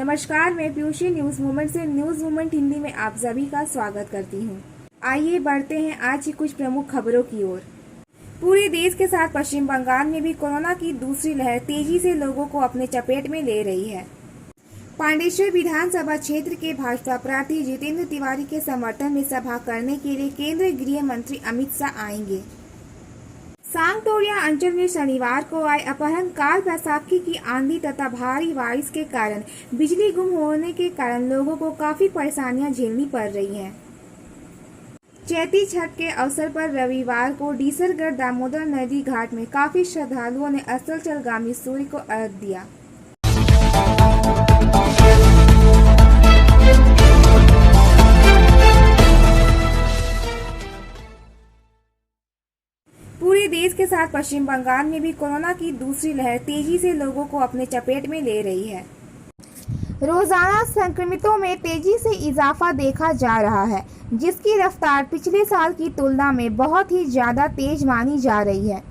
नमस्कार, मैं Piyushji news movement से न्यूज मूवमेंट हिंदी में आप सभी का स्वागत करती हूं। आइए बढ़ते हैं आज की कुछ प्रमुख खबरों की ओर। पूरे देश के साथ पश्चिम बंगाल में भी कोरोना की दूसरी लहर तेजी से लोगों को अपने चपेट में ले रही है। पांडेश्वर विधानसभा क्षेत्र के भाजपा प्रार्थी जितेंद्र तिवारी के समर्थन में सभा करने के लिए केंद्रीय गृह मंत्री अमित शाह आएंगे। सांगतोड़िया अंचल में शनिवार को आए अपहरण काल बैसाखी की आंधी तथा भारी बारिश के कारण बिजली गुम होने के कारण लोगों को काफी परेशानियां झेलनी पड़ रही हैं। चैती छठ के अवसर पर रविवार को डीसरगढ़ दामोदर नदी घाट में काफी श्रद्धालुओं ने अस्ताचलगामी सूर्य को अर्घ्य दिया। पूरे देश के साथ पश्चिम बंगाल में भी कोरोना की दूसरी लहर तेजी से लोगों को अपने चपेट में ले रही है। रोजाना संक्रमितों में तेजी से इजाफा देखा जा रहा है, जिसकी रफ्तार पिछले साल की तुलना में बहुत ही ज्यादा तेज मानी जा रही है।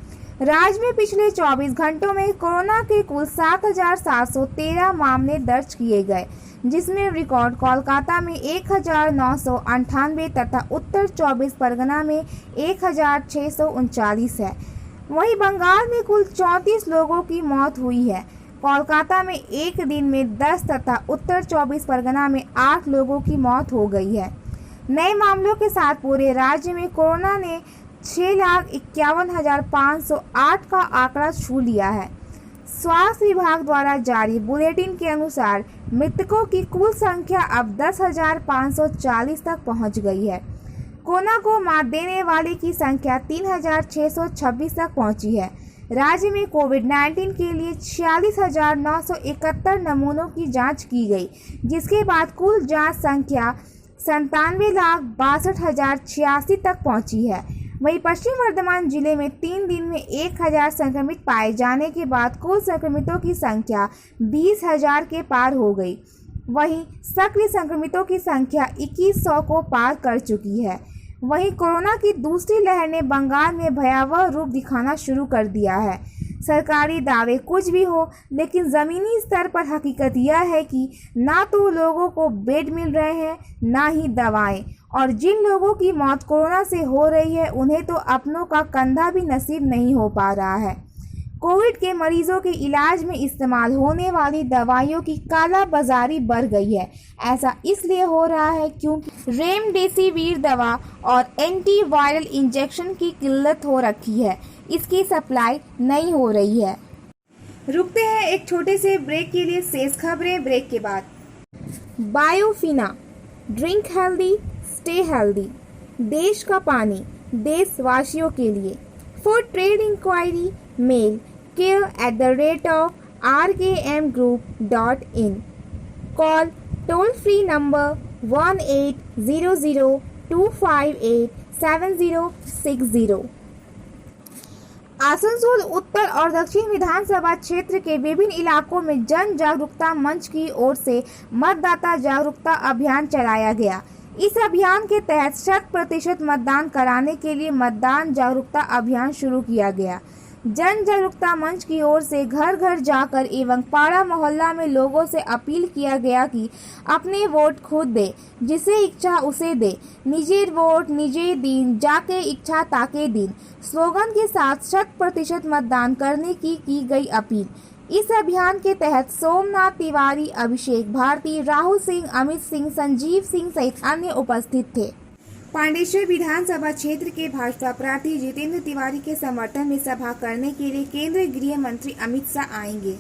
राज्य में पिछले 24 घंटों में कोरोना के कुल 7,713 मामले दर्ज किए गए, जिसमें रिकॉर्ड कोलकाता में 1,998 तथा उत्तर 24 परगना में 1,639 है। वहीं बंगाल में कुल 34 लोगों की मौत हुई है। कोलकाता में एक दिन में 10 तथा उत्तर 24 परगना में 8 लोगों की मौत हो गई है। नए मामलों के साथ पूरे राज्य में कोरोना ने 6,51,508 का आंकड़ा छू लिया है। स्वास्थ्य विभाग द्वारा जारी बुलेटिन के अनुसार मृतकों की कुल संख्या अब 10,540 तक पहुंच गई है। कोरोना को मात देने वाले की संख्या 3,626 तक पहुंची है। राज्य में कोविड-19 के लिए 46,971 नमूनों की जांच की गई, जिसके बाद कुल जांच संख्या 97,62,086 तक पहुंची है। वहीं पश्चिम वर्धमान जिले में 3 दिन में 1,000 संक्रमित पाए जाने के बाद कुल संक्रमितों की संख्या 20,000 के पार हो गई। वहीं सक्रिय संक्रमितों की संख्या 2,100 को पार कर चुकी है। वहीं कोरोना की दूसरी लहर ने बंगाल में भयावह रूप दिखाना शुरू कर दिया है। सरकारी दावे कुछ भी हो, लेकिन जमीनी स्तर पर हकीकत यह है कि ना तो लोगों को बेड मिल रहे हैं, ना ही दवाएं, और जिन लोगों की मौत कोरोना से हो रही है उन्हें तो अपनों का कंधा भी नसीब नहीं हो पा रहा है। कोविड के मरीजों के इलाज में इस्तेमाल होने वाली दवाइयों की काला बाजारी बढ़ गई है। ऐसा इसलिए हो रहा है क्योंकि रेमडेसिविर दवा और एंटीवायरल इंजेक्शन की किल्लत हो रखी है। इसकी सप्लाई नहीं हो रही है। रुकते हैं एक छोटे से ब्रेक के लिए। शेष खबरें ब्रेक के बाद। Biofina, drink healthy, stay healthy. देश का पानी देशवासियों के लिए। For trade inquiry mail care@rkmgroup.in। Call toll free number 1800-258-7060। Asansol उत्तर और दक्षिण विधानसभा क्षेत्र के विभिन्न इलाकों में जन जागरूकता मंच की ओर से मतदाता जागरूकता अभियान चलाया गया। इस अभियान के तहत 100% मतदान कराने के लिए मतदान जागरूकता अभियान शुरू किया गया। जन जागरूकता मंच की ओर से घर घर जाकर एवं पाड़ा मोहल्ला में लोगों से अपील किया गया कि अपने वोट खुद दे, जिसे इच्छा उसे दे, निजे वोट निजे दिन, जाके इच्छा ताके दिन स्लोगन के साथ 100% मतदान करने की गई अपील। इस अभियान के तहत सोमनाथ तिवारी, अभिषेक भारती, राहुल सिंह, अमित सिंह, संजीव सिंह सहित अन्य उपस्थित थे। पांडेश्वर विधानसभा क्षेत्र के भाजपा प्रार्थी जितेंद्र तिवारी के समर्थन में सभा करने के लिए केंद्रीय गृह मंत्री अमित शाह आएंगे।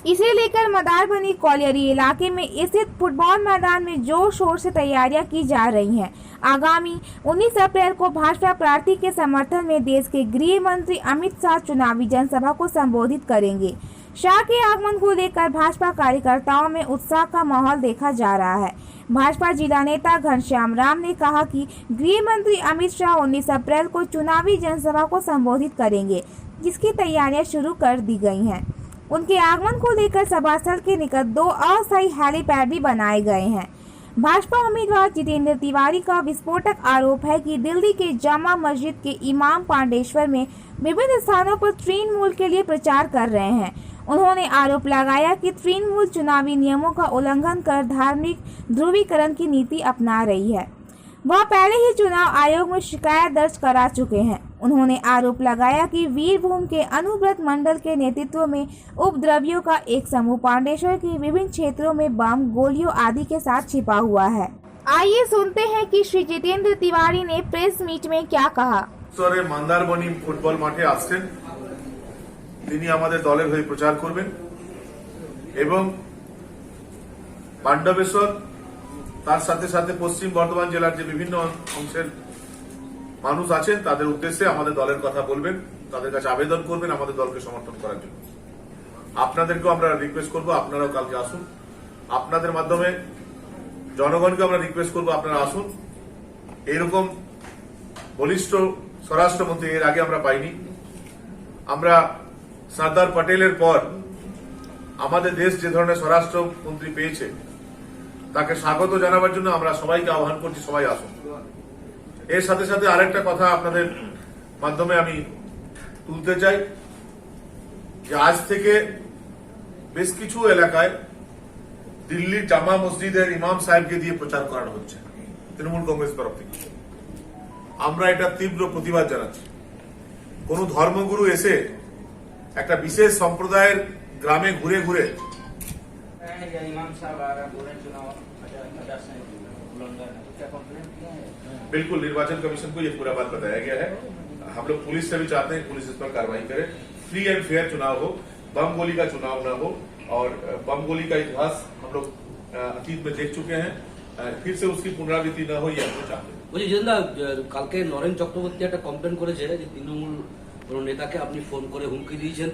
इसे लेकर मदारबनी कॉलियरी इलाके में स्थित फुटबॉल मैदान में जोर शोर से तैयारियां की जा रही हैं। आगामी 19 अप्रैल को भाजपा प्रार्थी के समर्थन में देश के गृह मंत्री अमित शाह चुनावी जनसभा को संबोधित करेंगे। शाह के आगमन को लेकर भाजपा कार्यकर्ताओं में उत्साह का माहौल देखा जा रहा है। भाजपा जिला नेता घनश्याम राम ने कहा कि गृह मंत्री अमित शाह 19 अप्रैल को चुनावी जनसभा को संबोधित करेंगे, जिसकी तैयारियां शुरू कर दी गई हैं। उनके आगमन को लेकर सभा स्थल के निकट 2 अस्थायी हेलीपैड भी बनाए गए हैं। भाजपा उम्मीदवार जितेंद्र तिवारी का विस्फोटक आरोप है कि दिल्ली के जामा मस्जिद के इमाम पांडेश्वर में विभिन्न स्थानों पर तृणमूल के लिए प्रचार कर रहे हैं उन्होंने आरोप लगाया कि तृणमूल चुनावी नियमों का उल्लंघन कर धार्मिक ध्रुवीकरण की नीति अपना रही है। वह पहले ही चुनाव आयोग में शिकायत दर्ज करा चुके हैं। उन्होंने आरोप लगाया कि वीरभूम के अनुव्रत मंडल के नेतृत्व में उपद्रवियों का एक समूह पांडेश्वर के विभिन्न क्षेत्रों में बम, गोलियों आदि के साथ छिपा हुआ है। आइए सुनते हैं कि श्री जितेंद्र तिवारी ने प्रेस मीट में क्या कहा। मंदारबनी फुटबल माठे आसছেন, তিনি আমাদের দলের হয়ে প্রচার করবেন এবং পাণ্ডবেশ্বর তার সাথে সাথে পশ্চিম বর্ধমান জেলার যে বিভিন্ন অংশের মানুষ আছেন তাদের উদ্দেশ্যে আমাদের দলের কথা বলবেন, তাদের কাছে আবেদন করবেন আমাদের দলকে সমর্থন করার জন্য। আপনাদেরকেও আমরা রিকোয়েস্ট করব আপনারাও কালকে আসুন। আপনাদের মাধ্যমে জনগণকে আমরা রিকোয়েস্ট করব আপনারা আসুন। এরকম বলিষ্ঠ স্বরাষ্ট্রমন্ত্রী এর আগে আমরা পাইনি। আমরা সর্দার পটেলের পর আমাদের দেশ যে ধরনের স্বরাষ্ট্রমন্ত্রী পেয়েছে তাকে স্বাগত জানাবার জন্য আমরা সবাইকে আহ্বান করছি, সবাই আসুন। এর সাথে সাথে আরেকটা কথা আপনাদের মাধ্যমে আমি তুলতে চাই যে আজ থেকে বেশ কিছু এলাকায় দিল্লির জামা মসজিদের ইমাম সাহেবকে দিয়ে প্রচার করানো হচ্ছে তৃণমূল কংগ্রেস তরফ থেকে। আমরা এটা তীব্র প্রতিবাদ জানাচ্ছি। কোন ধর্মগুরু এসে একটা বিশেষ সম্প্রদায়ের গ্রামে ঘুরে ঘুরে बिल्कुल निर्वाचन कमीशन को ये पूरा बात बताया गया है। हम लोग पुलिस से भी चाहते हैं पुलिस इस पर कार्रवाई करे, फ्री एंड फेयर चुनाव हो, बम गोली का चुनाव न हो। और बम गोली का इतिहास हम लोग अतीत में देख चुके हैं, फिर से उसकी पुनरावृत्ति न हो ये हम लोग चाहते हैं। বলছি জিতেন্দ্র, কালকে নরেন চক্রবর্তী একটা কমপ্লেন করেছে যে তৃণমূল কোন নেতাকে আপনি ফোন করে হুমকি দিয়েছেন।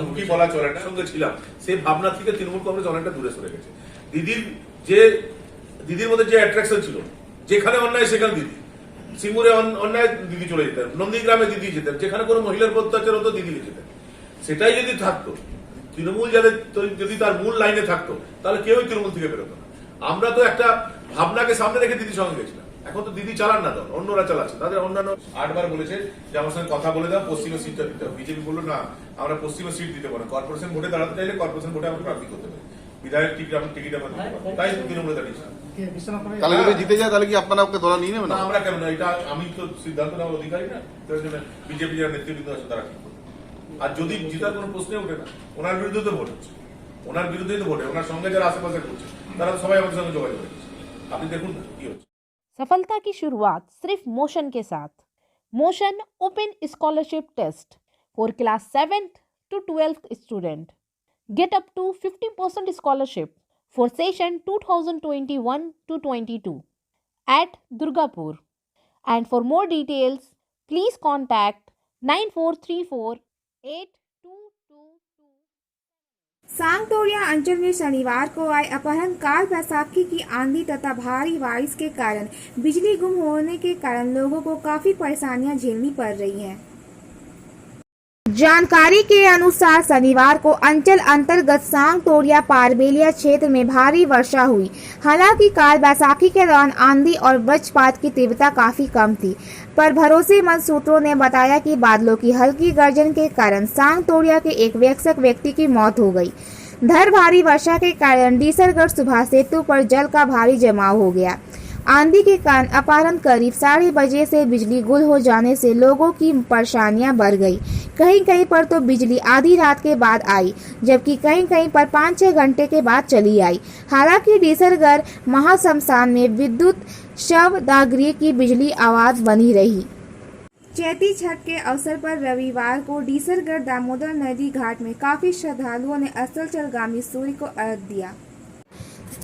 হুমকি বলা চলে না, সঙ্গে ছিলাম সেই ভাবনা থেকে তৃণমূল কংগ্রেস অনেকটা দূরে সরে গেছে। দিদির মধ্যে যে অ্যাট্রাকশন ছিল, যেখানে অন্যায় সেখানে দিদি, সিঙ্গুরে অন্যায় দিদি চলে যেতেন, নন্দীগ্রামে দিদি যেতেন, যেখানে কোনো মহিলার অত্যাচার হতো দিদি যেতেন। সেটাই যদি থাকতো, তৃণমূল যদি তার মূল লাইনে থাকতো তাহলে কেউই তৃণমূল থেকে বেরোতো না। আমরা তো একটা ভাবনাকে সামনে রেখে দিদির সঙ্গে গেছিলাম। এখন তো দিদি চালান না, দল অন্যরা চালাচ্ছে। তাদের অন্যান্য 8 বার বলেছে যে আমার সঙ্গে কথা বলে দাও, পশ্চিমে সিটটা দিতে হবে। বিজেপি বললো না, আমরা পশ্চিমে সিট দিতে পারবো না। কর্পোরেশন ভোটে দাঁড়াতে চাইলে কর্পোরেশন ভোটে আমাকে প্রার্থী করতে হবে, বিধায়ক টিকিট আমরা দিতে পারবো। তাই তৃণমূলে দাঁড়িয়েছিলাম। তাহলে যদি জিতে যায় তাহলে কি আপনারা ওকে দলে নিয়ে নেবেন? না, আমরা কেন না, এটা আমি তো সিদ্ধান্ত নেওয়ার অধিকারী না। বিজেপি যারা নেতৃবৃন্দ আছে তারা ঠিক করবে। আর যদি জিতার কোনো প্রশ্নে ওঠে না, ওনার বিরুদ্ধে তো ভোট হচ্ছে, ওনার বিরুদ্ধেই তো ভোটে, ওনার সঙ্গে যারা আশেপাশে করছে তারা সবাই আমাদের সঙ্গে যোগাযোগ রেখেছে। আপনি দেখুন না কি হচ্ছে। सफलता की शुरुआत सिर्फ मोशन के साथ। Motion open scholarship test for class 7th to 12th student. Get up to 50% scholarship for session 2021-22 at Durgapur। And for more details, please contact 94348222। सांगतोरिया अंचल में शनिवार को आए अपहरण काल बैसाखी की आंधी तथा भारी बारिश के कारण बिजली गुम होने के कारण लोगों को काफी परेशानियां झेलनी पड़ रही हैं। जानकारी के अनुसार शनिवार को अंचल अंतर्गत सांगतोरिया पारबेलिया क्षेत्र में भारी वर्षा हुई। हालांकि काल बैसाखी के दौरान आंधी और वज्रपात की तीव्रता काफी कम थी, पर भरोसेमंद सूत्रों ने बताया कि बादलों की हल्की गर्जन के कारण सांगतोरिया के एक वयस्क व्यक्ति की मौत हो गई। भारी वर्षा के कारण डीसरगढ़ सुबह सेतु पर जल का भारी जमाव हो गया। आंधी के कारण अपराह्न करीब 8:30 बजे से बिजली गुल हो जाने से लोगों की परेशानियां बढ़ गई। कहीं कहीं पर तो बिजली आधी रात के बाद आई, जबकि कहीं कहीं पर 5-6 घंटे के बाद चली आई। हालांकि डीसरगढ़ महाश्मशान में विद्युत शवदाहगृह की बिजली आवाज बनी रही। चैती छठ के अवसर पर रविवार को डीसरगढ़ दामोदर नदी घाट में काफी श्रद्धालुओं ने अस्ताचलगामी सूर्य को अर्घ्य दिया।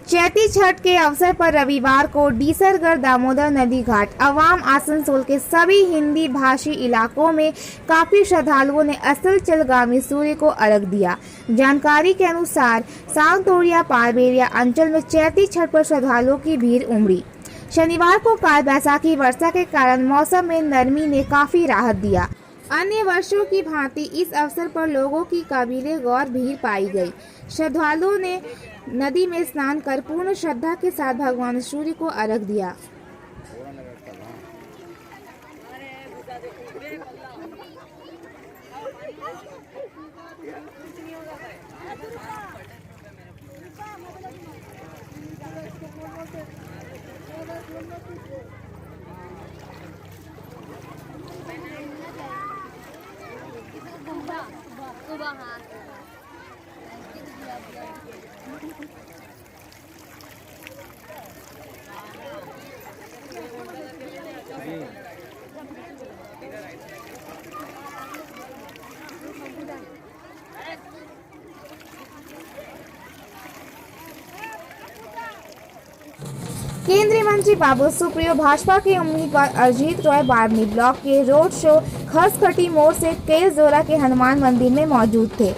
चैती छठ के अवसर पर रविवार को डीसरगढ़ दामोदर नदी घाट अवाम आसनसोल के सभी हिंदी भाषी इलाकों में काफी श्रद्धालुओं ने अस्ताचलगामी सूर्य को अर्घ्य दिया। जानकारी के अनुसार सांगतोरिया पारबेलिया अंचल में चैती छठ पर श्रद्धालुओं की भीड़ उमड़ी। शनिवार को काल बैसाखी वर्षा के कारण मौसम में नरमी ने काफी राहत दिया। अन्य वर्षों की भांति इस अवसर पर लोगों की काबिले गौर भीड़ पाई गई। श्रद्धालुओं ने नदी में स्नान कर पूर्ण श्रद्धा के साथ भगवान सूर्य को अर्घ्य दिया। केंद्रीय मंत्री बाबुल सुप्रियो भाजपा के उम्मीदवार अजीत रॉय बारनी ब्लॉक के रोड शो खसखटी मोड़ से केलजोरा के हनुमान मंदिर में मौजूद थे।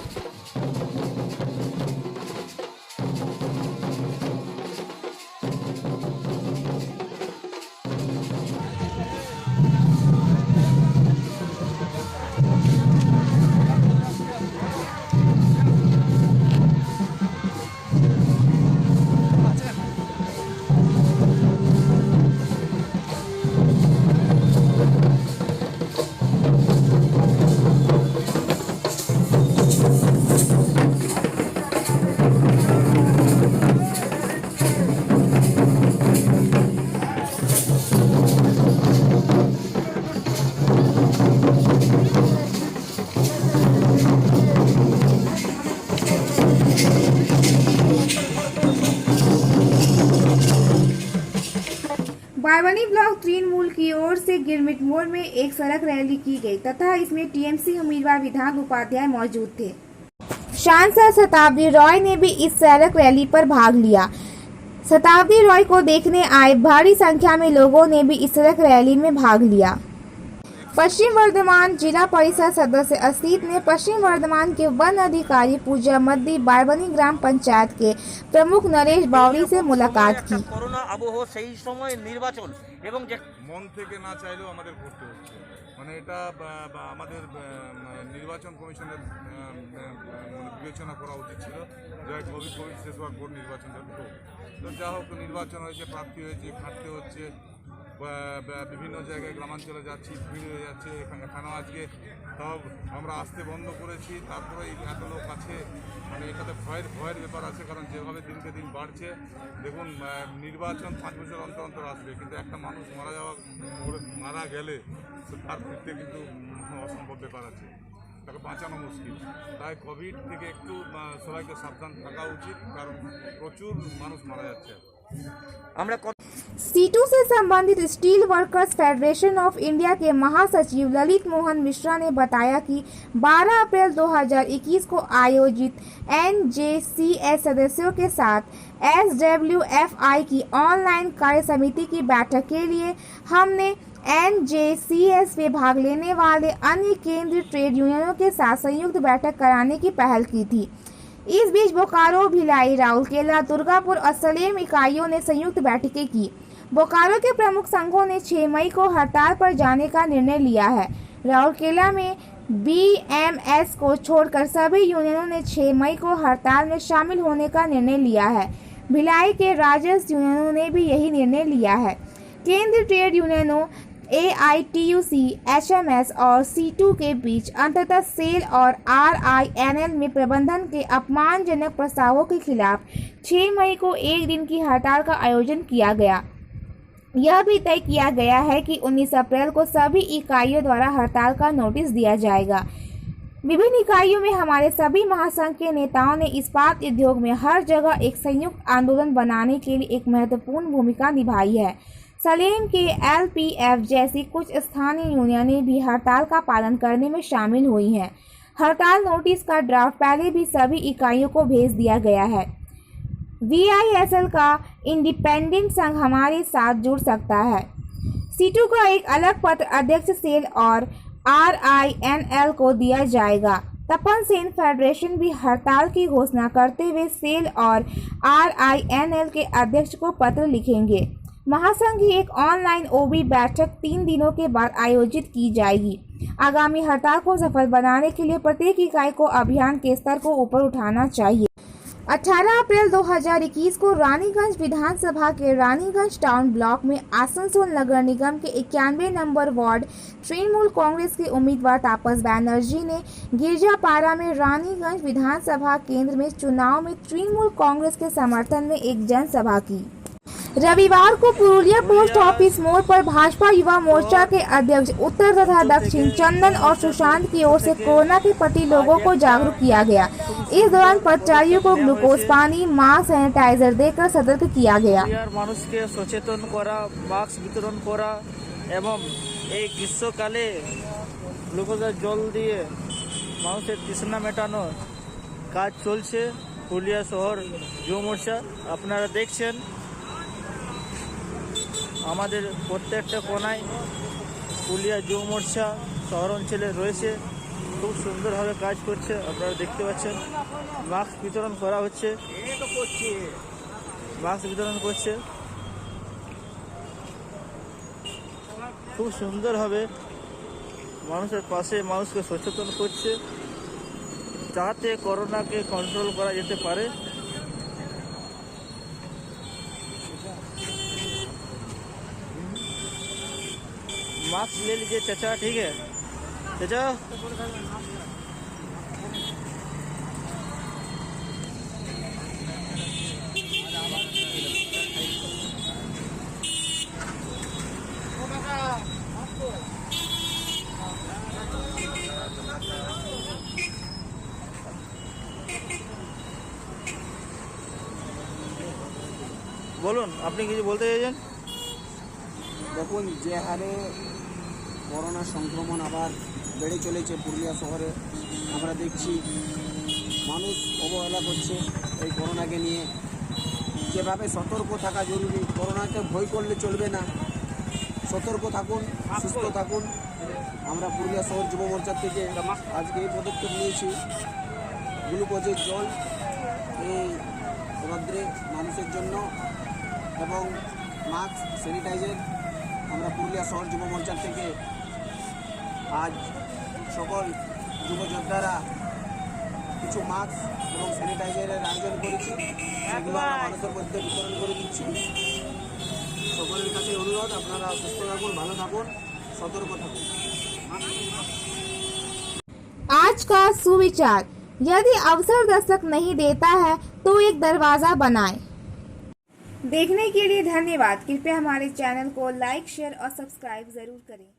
बारवानी ब्लॉक तृणमूल की ओर से गिरमिट मोड़ में एक सड़क रैली की गई तथा इसमें टीएमसी उम्मीदवार विधान उपाध्याय मौजूद थे। सांसद शताब्दी रॉय ने भी इस सड़क रैली पर भाग लिया। शताब्दी रॉय को देखने आए भारी संख्या में लोगों ने भी इस सड़क रैली में भाग लिया। पश्चिम वर्धमान जिला परिषद सदस्य असीत ने पश्चिम वर्धमान के वन अधिकारी पूजा मद्दी बारवानी ग्राम पंचायत के प्रमुख नरेश बावरी से मुलाकात की। করোনা আবহ সেই সময় নির্বাচন এবং যে মন থেকে না চাইলেও আমাদের করতে হচ্ছে, মানে এটা আমাদের নির্বাচন কমিশনের বিবেচনা করা উচিত ছিল যে কোভিড শেষ হওয়ার পর নির্বাচনটা হতো। তো যা হোক নির্বাচন হয়েছে, প্রার্থী হয়েছে, খাটতে হচ্ছে, বিভিন্ন জায়গায় গ্রামাঞ্চলে যাচ্ছি, ভিড় হয়ে যাচ্ছে। এখানেও আজকে সব আমরা আসতে বন্ধ করেছি, তারপরে এত লোক আছে, মানে এখানে ভয়ের ব্যাপার আছে, কারণ যেভাবে দিনকে দিন বাড়ছে। দেখুন নির্বাচন 5 বছর অন্তর অন্তর আসবে, কিন্তু একটা মানুষ মারা গেলে তার ফিরতে কিন্তু অসম্ভব ব্যাপার আছে, তাকে বাঁচানো মুশকিল। তাই কোভিড থেকে একটু সবাইকে সাবধান থাকা উচিত, কারণ প্রচুর মানুষ মারা যাচ্ছে। আমরা सीटू से संबंधित steel workers federation of India के महासचिव ललित मोहन मिश्रा ने बताया कि 12 अप्रैल 2021 को आयोजित एनजेसीएस सदस्यों के साथ एसडब्ल्यूएफआई की ऑनलाइन कार्य समिति की बैठक के लिए हमने एनजेसीएस में भाग लेने वाले अन्य केंद्रीय ट्रेड यूनियनों के साथ संयुक्त बैठक कराने की पहल की थी। इस बीच बोकारो, भिलाई, राउरकेला, दुर्गापुर और सलेम इकाइयों ने संयुक्त बैठकें की। बोकारो के प्रमुख संघों ने 6 मई को हड़ताल पर जाने का निर्णय लिया है। राउरकेला में बीएमएस को छोड़कर सभी यूनियनों ने 6 मई को हड़ताल में शामिल होने का निर्णय लिया है। भिलाई के राजस्व यूनियनों ने भी यही निर्णय लिया है। केंद्रीय ट्रेड यूनियनों AITUC, HMS और C2 के बीच अंततः सेल और RINL में प्रबंधन के अपमानजनक प्रस्तावों के खिलाफ 6 मई को एक दिन की हड़ताल का आयोजन किया गया। यह भी तय किया गया है कि 19 अप्रैल को सभी इकाइयों द्वारा हड़ताल का नोटिस दिया जाएगा। विभिन्न इकाइयों में हमारे सभी महासंघ के नेताओं ने इस्पात उद्योग में हर जगह एक संयुक्त आंदोलन बनाने के लिए एक महत्वपूर्ण भूमिका निभाई है। सलेम के LPF जैसी कुछ स्थानीय यूनियनें भी हड़ताल का पालन करने में शामिल हुई हैं। हड़ताल नोटिस का ड्राफ्ट पहले भी सभी इकाइयों को भेज दिया गया है। VISL का इंडिपेंडेंट संघ हमारे साथ जुड़ सकता है। C2 का एक अलग पत्र अध्यक्ष सेल और RINL को दिया जाएगा। तपन सेन फेडरेशन भी हड़ताल की घोषणा करते हुए सेल और RINL के अध्यक्ष को पत्र लिखेंगे। महासंघ की एक ऑनलाइन OB बैठक 3 दिनों के बाद आयोजित की जाएगी। आगामी हड़ताल को सफल बनाने के लिए प्रत्येक इकाई को अभियान के स्तर को ऊपर उठाना चाहिए। 18 अप्रैल 2021 को रानीगंज विधानसभा के रानीगंज टाउन ब्लॉक में आसनसोल नगर निगम के 91 नंबर वार्ड तृणमूल कांग्रेस के उम्मीदवार तापस बैनर्जी ने गिरजापारा में रानीगंज विधानसभा केंद्र में चुनाव में तृणमूल कांग्रेस के समर्थन में एक जनसभा की। रविवार को पुरुलिया पोस्ट ऑफिस मोड़ पर भाजपा युवा मोर्चा के अध्यक्ष उत्तर तथा दक्षिण चंदन और सुशांत की ओर से कोरोना के प्रति लोगों को जागरूक किया गया। इस दौरान पथचारियों को ग्लूकोज पानी, मास्क, सैनिटाइजर देकर सतर्क किया गया। মানুষকে সচেতন করা, মাস্ক বিতরণ করা এবং এই গ্রীষ্মকালে গ্লুকোজের জল দিয়ে মানুষের তৃষ্ণা মেটানোর কাজ চলছে পুরুলিয়া শহর যুব মোর্চা। আপনারা দেখছেন আমাদের প্রত্যেকটা কোনায় পুরুলিয়া যুব মোর্চা শহর অঞ্চলে রয়েছে, খুব সুন্দরভাবে কাজ করছে। আপনারা দেখতে পাচ্ছেন মাস্ক বিতরণ করা হচ্ছে, মাস্ক বিতরণ করছে খুব সুন্দরভাবে, মানুষের পাশে মানুষকে সচেতন করছে যাতে করোনাকে কন্ট্রোল করা যেতে পারে। मास्क ले लीजिए चाचा, ठीक है चाचा। বলুন, আপনি কিছু বলতে চাইছেন? দেখুন, যে হারে করোনা সংক্রমণ আবার বেড়ে চলেছে পুরুলিয়া শহরে, আমরা দেখছি মানুষ অবহেলা করছে এই করোনাকে নিয়ে। যেভাবে সতর্ক থাকা জরুরি, করোনাকে ভয় করলে চলবে না। সতর্ক থাকুন, সুস্থ থাকুন। আমরা পুরুলিয়া শহর যুব মোর্চার থেকে আজকে এই পদক্ষেপ নিয়েছি। গ্লুকোজের জল এই রৌদ্রে মানুষের জন্য এবং মাস্ক, স্যানিটাইজার আমরা পুরুলিয়া শহর যুব মোর্চার থেকে আজ সকল যুবযোদ্ধারা কিছু মাস্ক এবং স্যানিটাইজারের আয়োজন করেছি, সেগুলো আমরা মানুষের মধ্যে বিতরণ করে দিচ্ছি। সকলের কাছে অনুরোধ, আপনারা সুস্থ থাকুন, ভালো থাকুন, সতর্ক থাকুন। आज का सुविचार, यदि अवसर दस्तक नहीं देता है तो एक दरवाजा बनाएं। देखने के लिए धन्यवाद। कृपया हमारे चैनल को लाइक, शेयर और सब्सक्राइब जरूर करें।